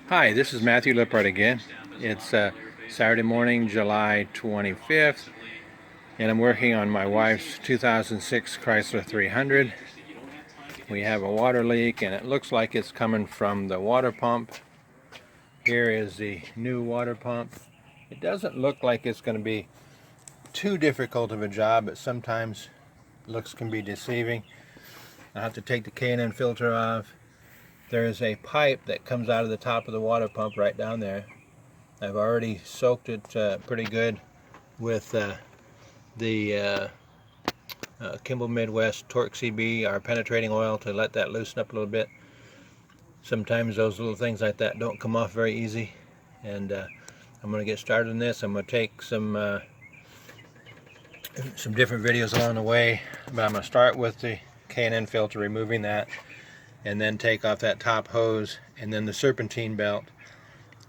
Hi, this is Matthew Lippard again. It's Saturday morning, July 25th, and I'm working on my wife's 2006 Chrysler 300. We have a water leak, and it looks like it's coming from the water pump. Here is the new water pump. It doesn't look like it's going to be too difficult of a job, but sometimes looks can be deceiving. I have to take the K&N filter off. There's a pipe that comes out of the top of the water pump right down there. I've already soaked it pretty good with the Kimball Midwest Torque CB, our penetrating oil, to let that loosen up a little bit. Sometimes those little things like that don't come off very easy, and I'm going to get started on this. I'm going to take some different videos along the way, but I'm going to start with the K&N filter, removing that, and then take off that top hose and then the serpentine belt,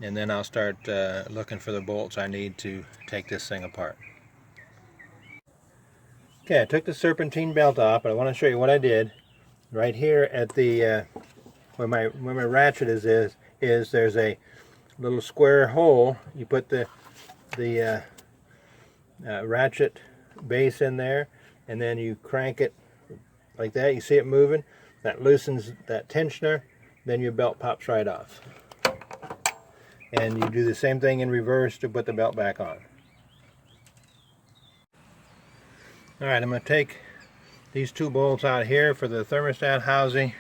and then I'll start looking for the bolts I need to take this thing apart. Okay, I took the serpentine belt off, but I want to show you what I did. Right here at the where my ratchet is there's a little square hole. You put the ratchet base in there, and then you crank it like that. You see it moving. That loosens that tensioner. Then your belt pops right off. And you do the same thing in reverse to put the belt back on. Alright, I'm going to take these two bolts out here for the thermostat housing.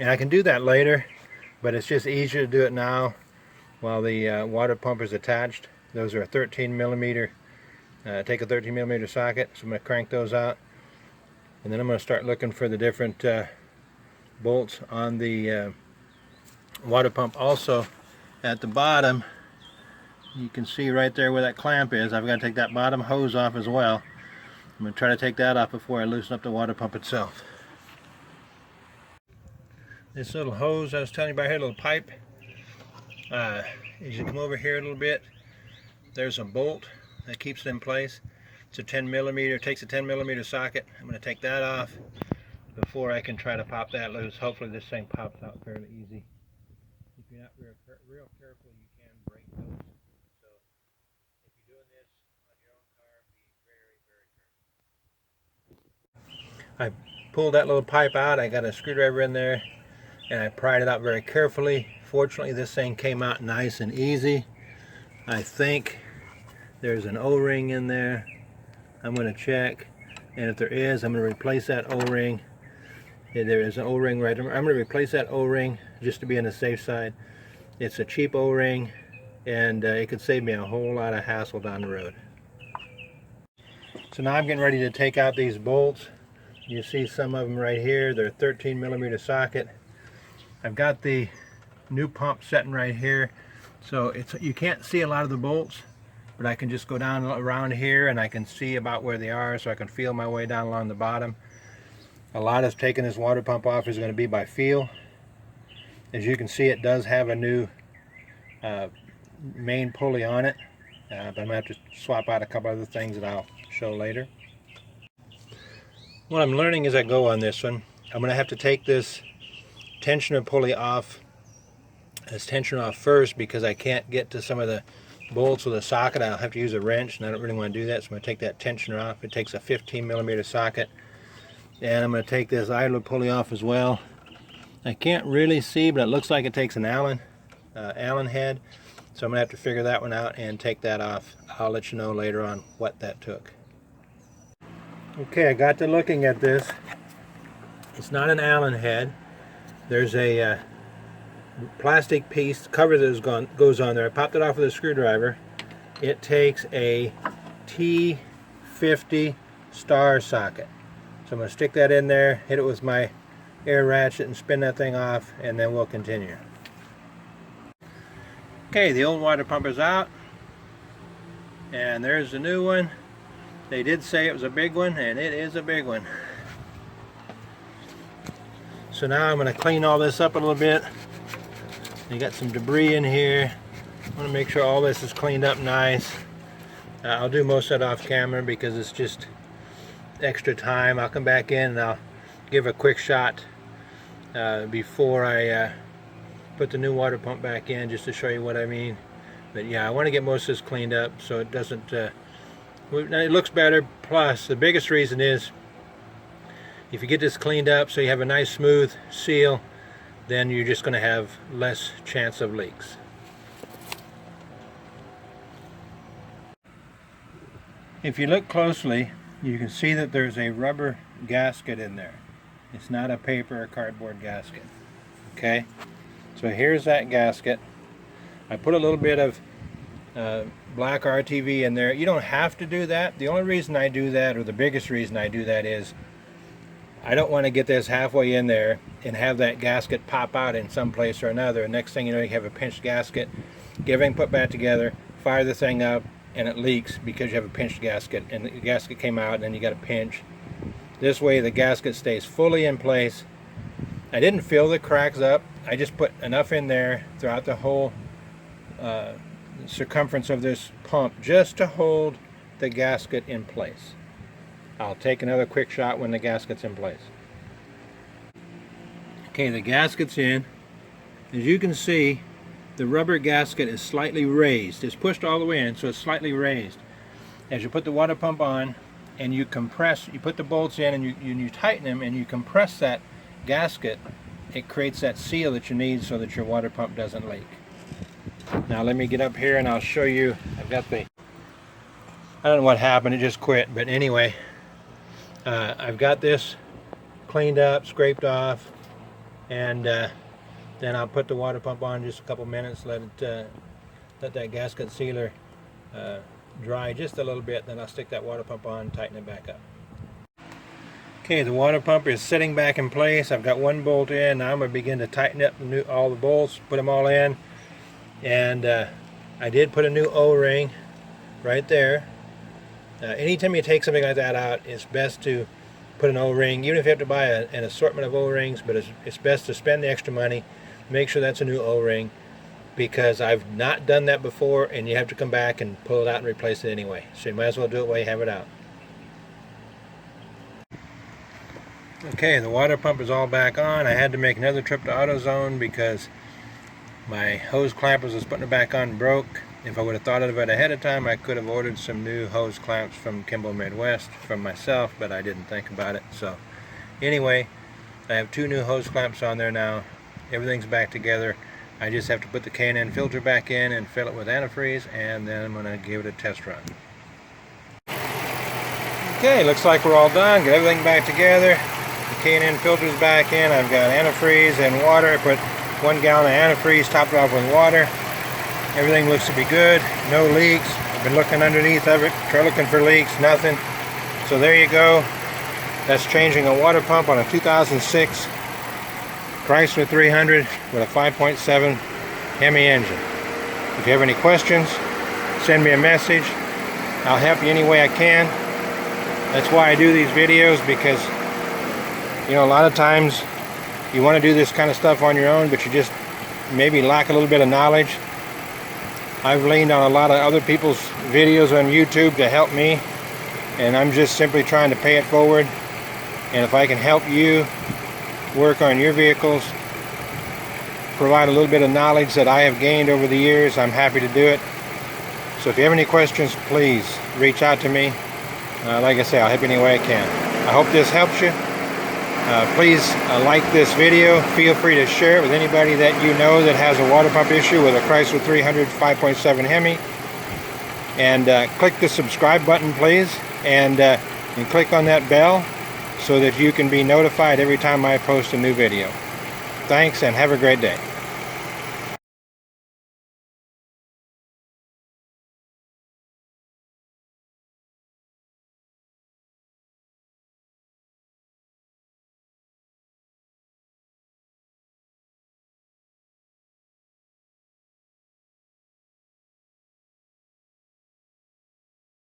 And I can do that later, but it's just easier to do it now while the water pump is attached. Those are a 13 millimeter. Take a 13 millimeter socket, so I'm going to crank those out. And then I'm going to start looking for the different bolts on the water pump. Also, at the bottom, you can see right there where that clamp is. I've got to take that bottom hose off as well. I'm going to try to take that off before I loosen up the water pump itself. This little hose I was telling you about here, little pipe, as you come over here a little bit, there's a bolt that keeps it in place. It's a 10 millimeter, takes a 10 millimeter socket. I'm going to take that off before I can try to pop that loose. Hopefully this thing pops out fairly easy. If you're not real careful, you can break those. So if you're doing this on your own car, be very, very careful. I pulled that little pipe out. I got a screwdriver in there, and I pried it out very carefully. Fortunately, this thing came out nice and easy. I think there's an O-ring in there. I'm going to check, and if there is, I'm going to replace that O-ring. Yeah, there is an O-ring right there. I'm going to replace that O-ring just to be on the safe side. It's a cheap O-ring, and it could save me a whole lot of hassle down the road. So now I'm getting ready to take out these bolts. You see some of them right here. They're 13 millimeter socket. I've got the new pump setting right here, so you can't see a lot of the bolts, but I can just go down around here and I can see about where they are, so I can feel my way down along the bottom. A lot of taking this water pump off is going to be by feel. As you can see, it does have a new main pulley on it, but I'm going to have to swap out a couple other things that I'll show later. What I'm learning as I go on this one, I'm going to have to take this tensioner pulley off, first, because I can't get to some of the bolts with a socket. I'll have to use a wrench, and I don't really want to do that, so I'm going to take that tensioner off. It takes a 15 millimeter socket. And I'm going to take this idler pulley off as well. I can't really see, but it looks like it takes an Allen head. So I'm going to have to figure that one out and take that off. I'll let you know later on what that took. Okay, I got to looking at this. It's not an Allen head. There's a plastic piece, cover that goes on there. I popped it off with a screwdriver. It takes a T50 star socket. So I'm going to stick that in there, hit it with my air ratchet, and spin that thing off, and then we'll continue. Okay, the old water pump is out, and there's the new one. They did say it was a big one, and it is a big one. So now I'm going to clean all this up a little bit. You got some debris in here. I want to make sure all this is cleaned up nice. I'll do most of it off camera because it's just extra time. I'll come back in and I'll give a quick shot before I put the new water pump back in, just to show you what I mean. But yeah, I want to get most of this cleaned up so it doesn't, it looks better. Plus, the biggest reason is, if you get this cleaned up so you have a nice smooth seal, then you're just going to have less chance of leaks. If you look closely, you can see that there's a rubber gasket in there. It's not a paper or cardboard gasket. Okay, so here's that gasket. I put a little bit of black RTV in there. You don't have to do that. The only reason I do that, or the biggest reason I do that, is I don't want to get this halfway in there and have that gasket pop out in some place or another. And next thing you know, you have a pinched gasket. Get everything put back together, fire the thing up, and it leaks because you have a pinched gasket, and the gasket came out and then you got a pinch. This way the gasket stays fully in place. I didn't fill the cracks up. I just put enough in there throughout the whole circumference of this pump just to hold the gasket in place. I'll take another quick shot when the gasket's in place. Okay, the gasket's in. As you can see, the rubber gasket is slightly raised. It's pushed all the way in, so it's slightly raised. As you put the water pump on and you compress, you put the bolts in and you tighten them and you compress that gasket, it creates that seal that you need so that your water pump doesn't leak. Now let me get up here and I'll show you. I've got the, I don't know what happened, it just quit, but anyway, I've got this cleaned up, scraped off, and then I'll put the water pump on just a couple minutes, let that gasket sealer dry just a little bit, then I'll stick that water pump on and tighten it back up. Okay, the water pump is sitting back in place. I've got one bolt in. Now I'm going to begin to tighten up all the bolts, put them all in. And I did put a new O-ring right there. Anytime you take something like that out, it's best to put an O-ring, even if you have to buy an assortment of O-rings, but it's best to spend the extra money, make sure that's a new O-ring, because I've not done that before and you have to come back and pull it out and replace it anyway. So you might as well do it while you have it out. Okay, the water pump is all back on. I had to make another trip to AutoZone because my hose clamp as I was putting it back on broke. If I would have thought of it ahead of time, I could have ordered some new hose clamps from Kimball Midwest from myself, but I didn't think about it. So anyway, I have two new hose clamps on there now. Everything's back together. I just have to put the K&N filter back in and fill it with antifreeze, and then I'm going to give it a test run. Okay, looks like we're all done. Got everything back together. The K&N filter's back in. I've got antifreeze and water. I put 1 gallon of antifreeze, topped it off with water. Everything looks to be good. No leaks. I've been looking underneath of it, looking for leaks, nothing. So there you go. That's changing a water pump on a 2006 Chrysler 300 with a 5.7 Hemi engine. If you have any questions, send me a message. I'll help you any way I can. That's why I do these videos, because you know, a lot of times you want to do this kind of stuff on your own, but you just maybe lack a little bit of knowledge. I've leaned on a lot of other people's videos on YouTube to help me, and I'm just simply trying to pay it forward. And if I can help you work on your vehicles, provide a little bit of knowledge that I have gained over the years, I'm happy to do it. So if you have any questions, please reach out to me. Like I say, I'll help you any way I can. I hope this helps you. Please like this video. Feel free to share it with anybody that you know that has a water pump issue with a Chrysler 300 5.7 Hemi. And click the subscribe button, please, and click on that bell so that you can be notified every time I post a new video. Thanks, and have a great day.